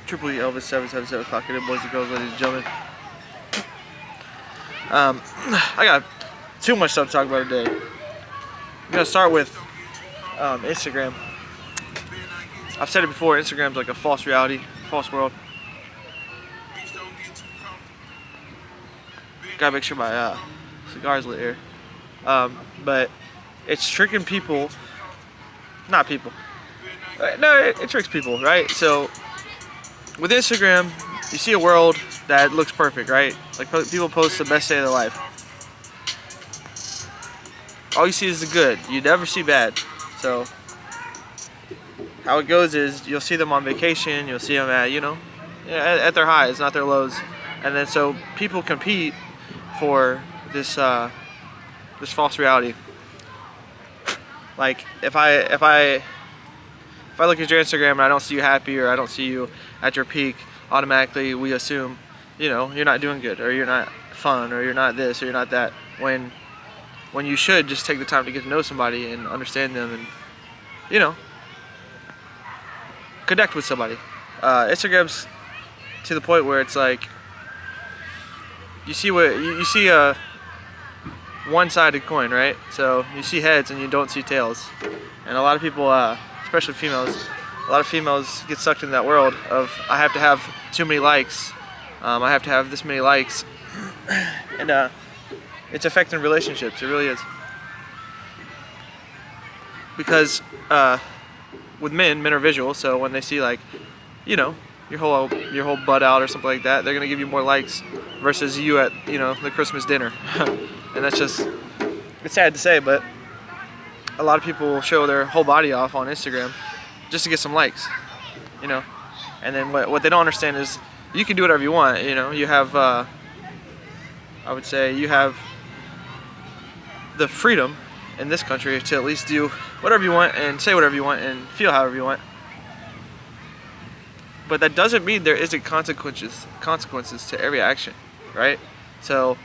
Triple E Elvis 777 clock it in, boys and girls, ladies and gentlemen. I got too much stuff to talk about today. I'm gonna start with Instagram. I've said it before, Instagram's like a false reality, false world. Gotta make sure my cigar's lit here. But it's tricking people, not people. No, it tricks people, right? So with Instagram, you see a world that looks perfect, right? Like people post the best day of their life. All you see is the good. You never see bad. So how it goes is you'll see them on vacation. You'll see them at at their highs, not their lows. And then so people compete for this this false reality. Like if I look at your Instagram and I don't see you happy or I don't see you at your peak, automatically we assume, you're not doing good or you're not fun or you're not this or you're not that. When you should just take the time to get to know somebody and understand them and, connect with somebody. Instagram's to the point where it's like you see a one-sided coin, right? So you see heads and you don't see tails, and a lot of people, especially females, a lot of females get sucked in that world of I have to have too many likes, I have to have this many likes, and it's affecting relationships. It really is, because with men are visual, so when they see like your whole butt out or something like that, they're gonna give you more likes versus you at the Christmas dinner. And that's just, it's sad to say, but a lot of people will show their whole body off on Instagram just to get some likes, and then what they don't understand is you can do whatever you want. You have I would say you have the freedom in this country to at least do whatever you want and say whatever you want and feel however you want. But that doesn't mean there isn't consequences to every action, right? So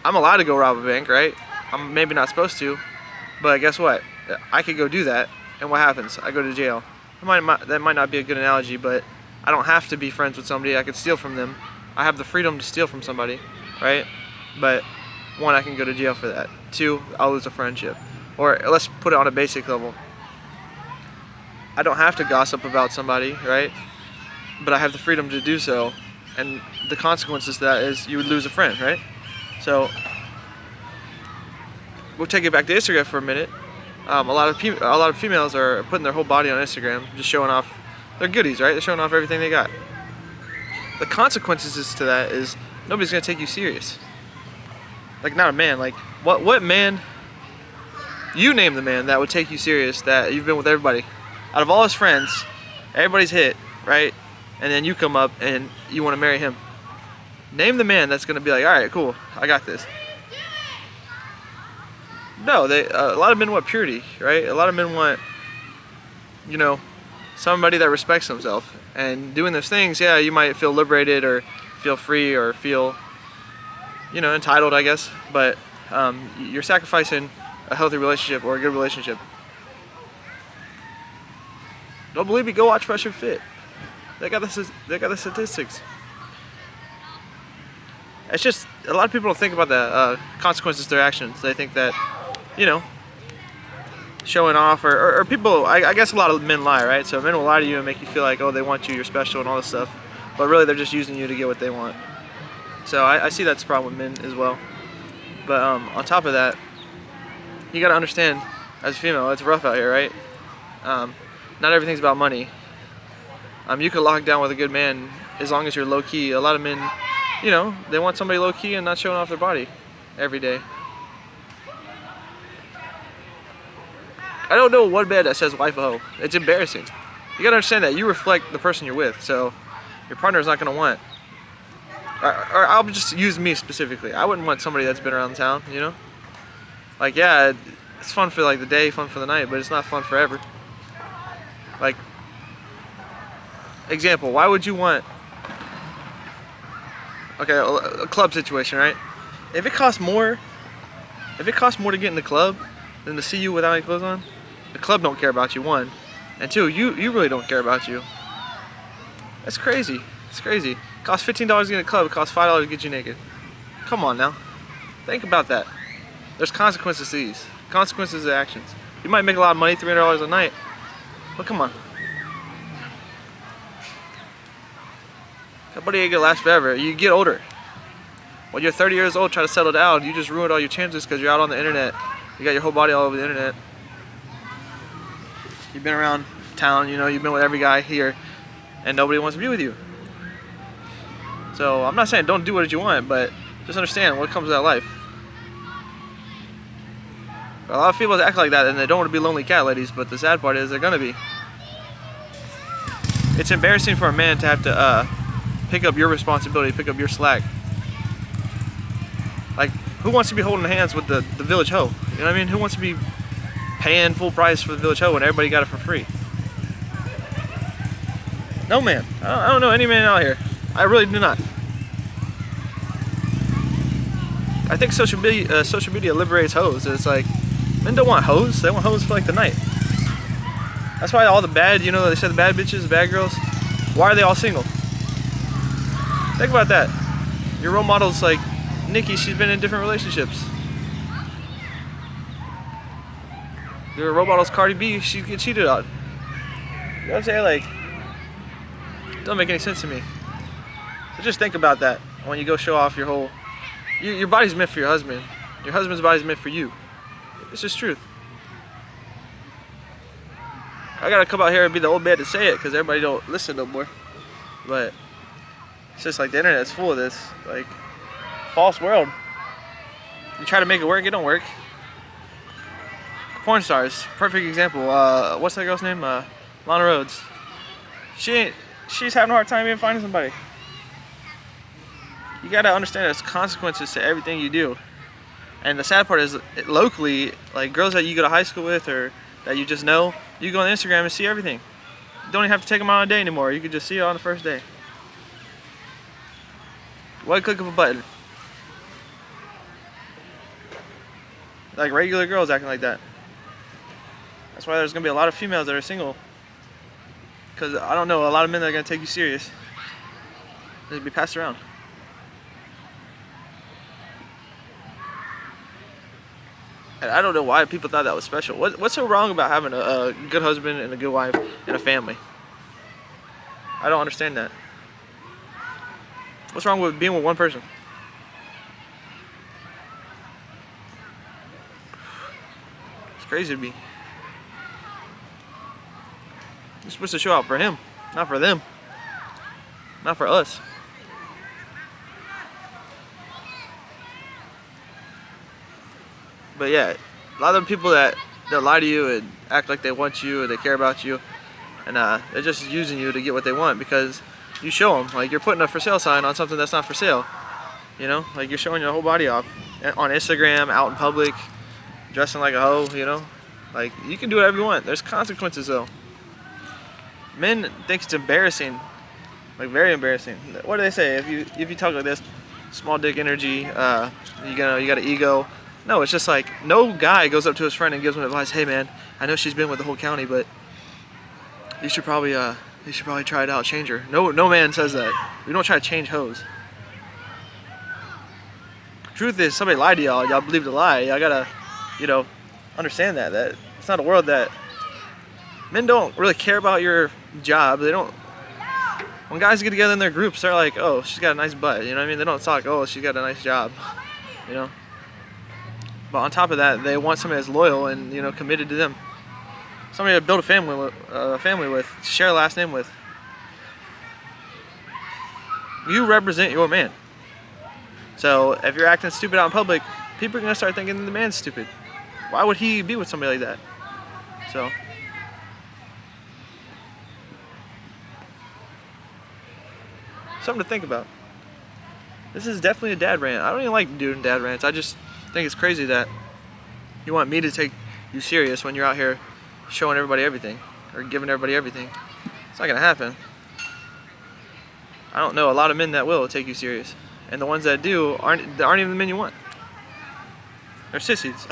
I'm allowed to go rob a bank, right? I'm maybe not supposed to, but guess what? I could go do that, and what happens? I go to jail. That might not be a good analogy, but I don't have to be friends with somebody. I could steal from them. I have the freedom to steal from somebody, right? But one, I can go to jail for that. Two, I'll lose a friendship. Or let's put it on a basic level. I don't have to gossip about somebody, right? But I have the freedom to do so, and the consequences to that is you would lose a friend, right? So we'll take it back to Instagram for a minute. A lot of females are putting their whole body on Instagram, just showing off their goodies, right? They're showing off everything they got. The consequences to that is nobody's gonna take you serious. Like, not a man. Like, what man? You name the man that would take you serious, that you've been with everybody. Out of all his friends, everybody's hit, right? And then you come up and you want to marry him. Name the man that's going to be like, all right, cool, I got this. No, a lot of men want purity, right? A lot of men want, somebody that respects himself. And doing those things, yeah, you might feel liberated or feel free or feel, entitled, I guess. But you're sacrificing a healthy relationship or a good relationship. Don't believe me? Go watch Fresh and Fit. They got the statistics. It's just a lot of people don't think about the consequences to their actions. They think that, showing off or people. I guess a lot of men lie, right? So men will lie to you and make you feel like, oh, they want you, you're special, and all this stuff. But really, they're just using you to get what they want. So I see that's a problem with men as well. But on top of that, you gotta understand, as a female, it's rough out here, right? Not everything's about money. You could lock down with a good man as long as you're low key. A lot of men, they want somebody low key and not showing off their body every day. I don't know one man that says wife a hoe. It's embarrassing. You gotta understand that you reflect the person you're with, so your partner's not gonna want. Or I'll just use me specifically. I wouldn't want somebody that's been around town, Like, yeah, it's fun for like the day, fun for the night, but it's not fun forever. Like, example, why would you want, okay, a club situation, right? If it costs more to get in the club than to see you without any clothes on, the club don't care about you, one. And two, you really don't care about you. That's crazy. It's crazy. It costs $15 to get in a club. It costs $5 to get you naked. Come on now. Think about that. There's consequences to these. Consequences to actions. You might make a lot of money, $300 a night. But come on. That money ain't gonna last forever. You get older. When you're 30 years old, try to settle down, you just ruined all your chances because you're out on the internet. You got your whole body all over the internet. You've been around town, you know, you've been with every guy here, and nobody wants to be with you. So I'm not saying don't do what you want, but just understand what comes out of life. A lot of people act like that and they don't want to be lonely cat ladies, but the sad part is they're gonna be. It's embarrassing for a man to have to pick up your responsibility, pick up your slack. Like, who wants to be holding hands with the village hoe? You know what I mean? Who wants to be paying full price for the village hoe when everybody got it for free? No man. I don't know any man out here. I really do not. I think social media liberates hoes. It's like, men don't want hoes. They want hoes for like the night. That's why all the bad, you know, they said the bad bitches, the bad girls, why are they all single? Think about that. Your role model's like Nikki, she's been in different relationships. Your role model's Cardi B, she get cheated on. You know what I'm saying? Like, it don't make any sense to me. So just think about that when you go show off your whole... Your body's meant for your husband. Your husband's body's meant for you. It's just truth. I gotta come out here and be the old man to say it because everybody don't listen no more. But it's just like the internet's full of this, like, false world. You try to make it work, it don't work. Porn stars, perfect example. What's that girl's name? Lana Rhoades. She's having a hard time even finding somebody. You gotta understand there's consequences to everything you do. And the sad part is, locally, like girls that you go to high school with or that you just know, you go on Instagram and see everything. You don't even have to take them out on a date anymore. You can just see it on the first day. One click of a button. Like regular girls acting like that. That's why there's gonna be a lot of females that are single. Because I don't know, a lot of men that are gonna take you serious. They'll be passed around. And I don't know why people thought that was special. What's so wrong about having a good husband and a good wife and a family? I don't understand that. What's wrong with being with one person? It's crazy to me. You're supposed to show out for him, not for them. Not for us. But yeah, a lot of people that lie to you and act like they want you and they care about you, and they're just using you to get what they want because you show them. Like, you're putting a for sale sign on something that's not for sale. You know, like you're showing your whole body off on Instagram, out in public, dressing like a hoe. You know, like you can do whatever you want. There's consequences though. Men think it's embarrassing, like very embarrassing. What do they say? If you talk like this, small dick energy, you got an ego. No, it's just like no guy goes up to his friend and gives him advice. Hey man, I know she's been with the whole county, but you should probably try it out, change her. No man says that. We don't try to change hoes. Truth is, somebody lied to y'all. Y'all believe the lie. Y'all gotta, understand that it's not a world that men don't really care about your job. They don't. When guys get together in their groups, they're like, oh, she's got a nice butt. You know what I mean? They don't talk, oh, she's got a nice job. You know. But on top of that, they want somebody that's loyal and committed to them. Somebody to build a family with, share a last name with. You represent your man. So if you're acting stupid out in public, people are gonna start thinking the man's stupid. Why would he be with somebody like that? So. Something to think about. This is definitely a dad rant. I don't even like doing dad rants. I just think it's crazy that you want me to take you serious when you're out here showing everybody everything or giving everybody everything. It's not gonna happen. I don't know a lot of men that will take you serious, and the ones that do aren't even the men you want. They're sissies.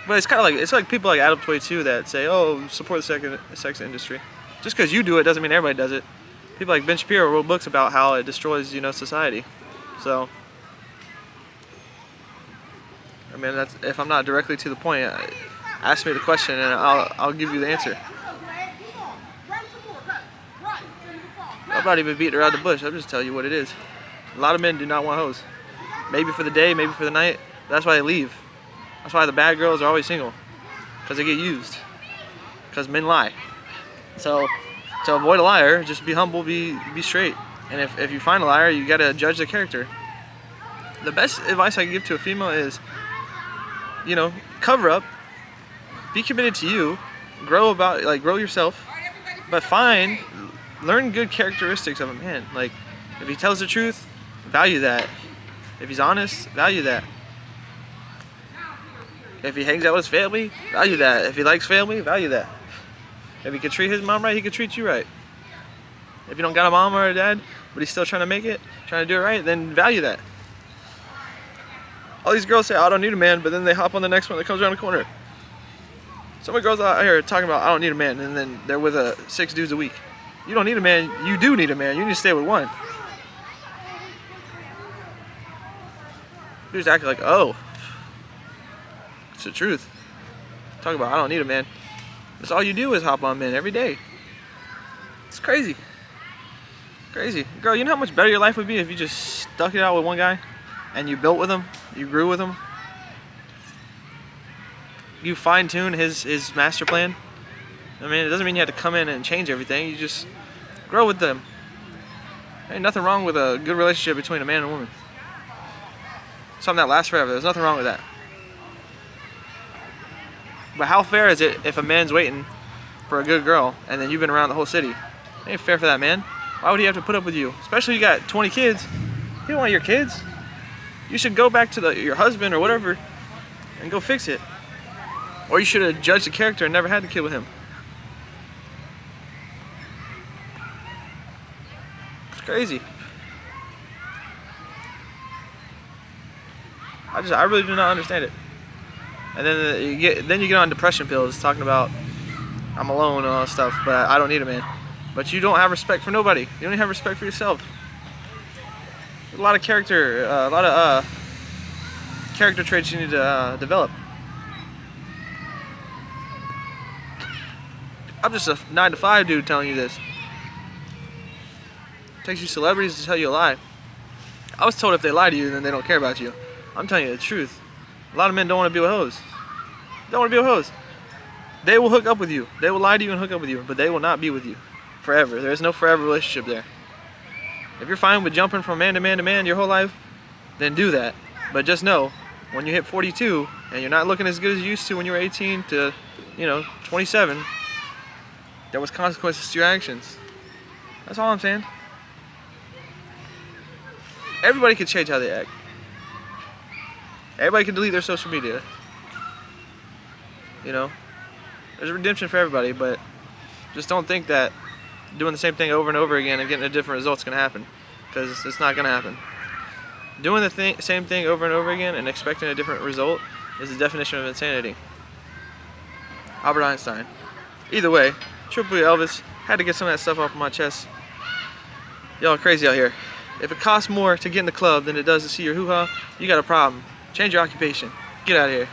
But it's kind of like, it's like people like Adam 22 that say, oh, support the sex industry. Just because you do it doesn't mean everybody does it. People like Ben Shapiro wrote books about how it destroys, you know, society. So, I mean, that's, if I'm not directly to the point, ask me the question and I'll give you the answer. I'm not even beating around the bush. I'll just tell you what it is. A lot of men do not want hoes. Maybe for the day, maybe for the night. That's why they leave. That's why the bad girls are always single. Because they get used. Because men lie. So, to avoid a liar, just be humble, be straight. And if you find a liar, you gotta judge the character. The best advice I can give to a female is, you know, cover up, be committed to you, grow yourself, but learn good characteristics of a man. Like, if he tells the truth, value that. If he's honest, value that. If he hangs out with his family, value that. If he likes family, value that. If he can treat his mom right, he can treat you right. If you don't got a mom or a dad, but he's still trying to make it, trying to do it right, then value that. All these girls say, oh, I don't need a man, but then they hop on the next one that comes around the corner. So many girls out here talking about, I don't need a man, and then they're with 6 dudes a week. You don't need a man, you do need a man, you need to stay with one. Dudes acting like, oh, it's the truth. Talk about, I don't need a man. That's all you do is hop on men every day. It's crazy. Crazy. Girl, you know how much better your life would be if you just stuck it out with one guy and you built with him, you grew with him, you fine-tune his master plan. I mean, it doesn't mean you have to come in and change everything. You just grow with them. Ain't nothing wrong with a good relationship between a man and a woman. Something that lasts forever. There's nothing wrong with that. But how fair is it if a man's waiting for a good girl and then you've been around the whole city? It ain't fair for that man. Why would he have to put up with you? Especially you got 20 kids. You don't want your kids. You should go back to your husband or whatever and go fix it. Or you should have judged the character and never had the kid with him. It's crazy. I really do not understand it. And then you get on depression pills talking about I'm alone and all that stuff, but I don't need a man. But you don't have respect for nobody. You don't even have respect for yourself. There's a lot of character traits you need to develop. I'm just a 9-to-5 dude telling you this. It takes you celebrities to tell you a lie. I was told if they lie to you, then they don't care about you. I'm telling you the truth. A lot of men don't want to be with hoes. They don't want to be with hoes. They will hook up with you. They will lie to you and hook up with you, but they will not be with you forever. There is no forever relationship there. If you're fine with jumping from man to man to man your whole life, then do that. But just know, when you hit 42 and you're not looking as good as you used to when you were 18 to, 27, there was consequences to your actions. That's all I'm saying. Everybody can change how they act. Everybody can delete their social media. There's redemption for everybody, but just don't think that doing the same thing over and over again and getting a different result is going to happen, because it's not going to happen. Doing the same thing over and over again and expecting a different result is the definition of insanity. Albert Einstein. Either way, Triple B Elvis, had to get some of that stuff off my chest. Y'all are crazy out here. If it costs more to get in the club than it does to see your hoo-ha, you got a problem. Change your occupation. Get out of here.